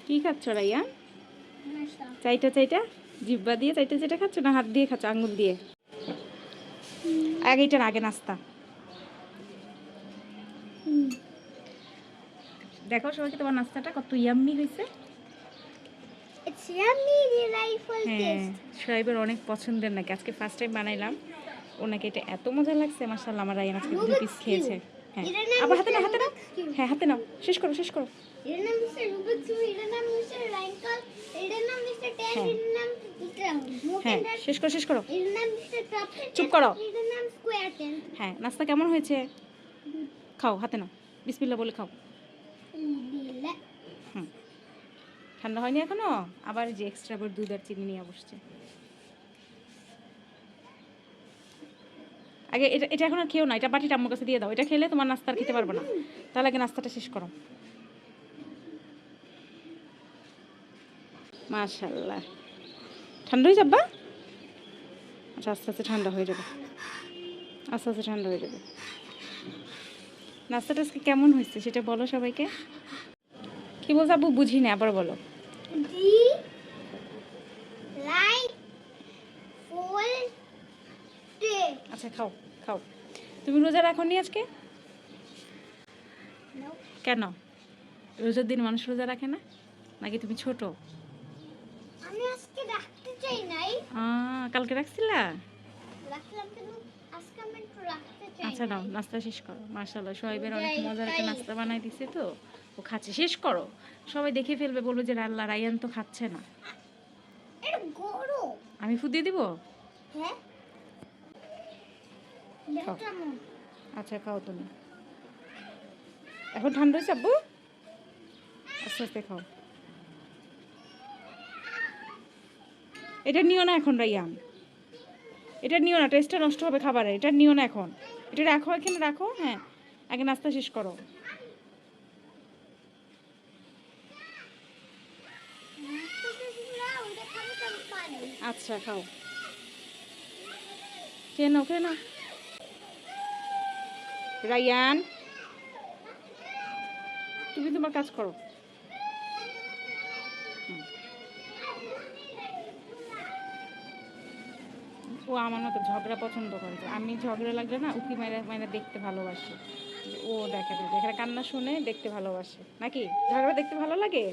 কি খাচ্ছ রাইয়া? চাইটা চাইটা জিব্বা দিয়ে চাইটা চাইটা খাচ্ছ না হাত দিয়ে খাচ্ছ, আঙ্গুল দিয়ে? আগে এটা না, আগে নাস্তা। দেখো সবাইকে তোমার নাস্তাটা কত ইয়াম্মি হয়েছে। হ্যাঁ, সোহেবের অনেক পছন্দের নাকি, আজকে ফার্স্ট টাইম বানাইলাম ওনাকে, এটা এত মজা লাগছে মাশাআল্লাহ। আমার রায়ান আজকে 2 পিস খেয়েছে। হ্যাঁ আবার হাতে নাও, হাতে নাও। হ্যাঁ হাতে নাও, শেষ করো শেষ করো। হ্যাঁ শেষ করো শেষ করো, চুপ করো। হ্যাঁ নাস্তা কেমন হয়েছে? খাও, হাতে নাও, বিসমিল্লাহ বলে খাও। হুম, ঠান্ডা হয়নি এখনো? আবার যে এক্সট্রা আবার দুধ আর চিনি নিয়ে বসছে। আগে এটা এটা এখন আর খেও না, এটা বাটিটা আম্মুর কাছে দিয়ে দাও। এটা খেলে তোমার নাস্তা আর খেতে পারবো না, তাহলে আগে নাস্তাটা শেষ করো। মাশাআল্লাহ, ঠান্ডা হয়ে যাবে? আচ্ছা আস্তে আস্তে ঠান্ডা হয়ে যাবে, আস্তে আস্তে ঠান্ডা হয়ে যাবে। নাস্তাটা আজকে কেমন হয়েছে সেটা বলো সবাইকে। কি বলছো আব্বু? বুঝি না, আবার বলো। আচ্ছা খাও খাও। তুমি রোজা রাখো নি আজকে? কেন? রোজার দিন মানুষ রোজা রাখে না নাকি তুমি ছোট? আমি আজকে রাখতে চাই নাই। কালকে রাখছিলা? রাখলাম কিন্তু আজকে আমি একটু রাখতে চাই। আচ্ছা নাও, নাস্তা শেষ করো। মাশাআল্লাহ সোহেবের অনেক মজার একটা নাস্তা বানাই দিছে তো, ও খাচ্ছে। শেষ করো, সবাই দেখে ফেলবে, বলবে যে আল্লাহ রায়ান তো খাচ্ছে না। এটা গরম। আমি ফু দিয়ে দিব? হ্যাঁ খাও। দেখো। আচ্ছা খাও তুমি। এখন ঠান্ডা হয়েছে আব্বু? আস্তে আস্তে খাও। এটা নিও না এখন রাইয়ান, এটা নিও না, টেস্টটা নষ্ট হবে খাবারে। এটা নিও না এখন, এটা রাখো এখানে রাখো। হ্যাঁ আগে নাস্তা শেষ করো। আচ্ছা খাও, খেয়ে নাও খেয়ে নাও। রাইয়ান তুমি তোমার কাজ করো। ও আমার মতো ঝগড়া পছন্দ করে, আমি ঝগড়া লাগলে না উকি মাইরা মাইরা দেখতে ভালোবাসে। ও দেখে না, দেখে কান্না শুনে দেখতে ভালোবাসে নাকি? ঝগড়া দেখতে ভালো লাগে?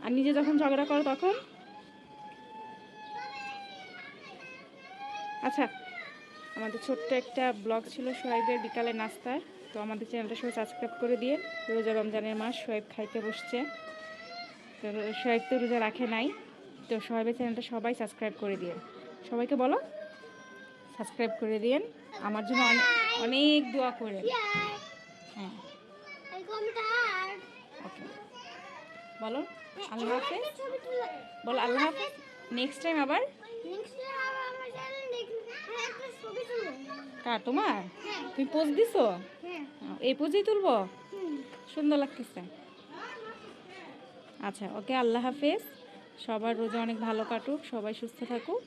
আর নিজে যখন ঝগড়া করো তখন? আচ্ছা, আমাদের ছোট্ট একটা ব্লগ ছিল সোহেবের বিকালে নাস্তার, তো আমাদের চ্যানেলটা সবাই সাবস্ক্রাইব করে দিয়ে। রোজা রমজানের মাস, সোহেব খাইতে বসছে, তো সোহেব তো রোজা রাখে নাই, তো সোহেবের চ্যানেলটা সবাই সাবস্ক্রাইব করে দিয়ে। সবাইকে বলো সাবস্ক্রাইব করে দিন, আমার জন্য অনেক দোয়া করে। হ্যাঁ ওকে, বলো আল্লাহ হাফেজ, বলো আল্লাহ হাফেজ। নেক্সট টাইম আবার কার? তোমার? তুমি পোজ দিছো? এই পোজেই তুলবো? সুন্দর লাগতেছে। আচ্ছা ওকে, আল্লাহ হাফেজ। সবার রোজা অনেক ভালো কাটুক, সবাই সুস্থ থাকুক।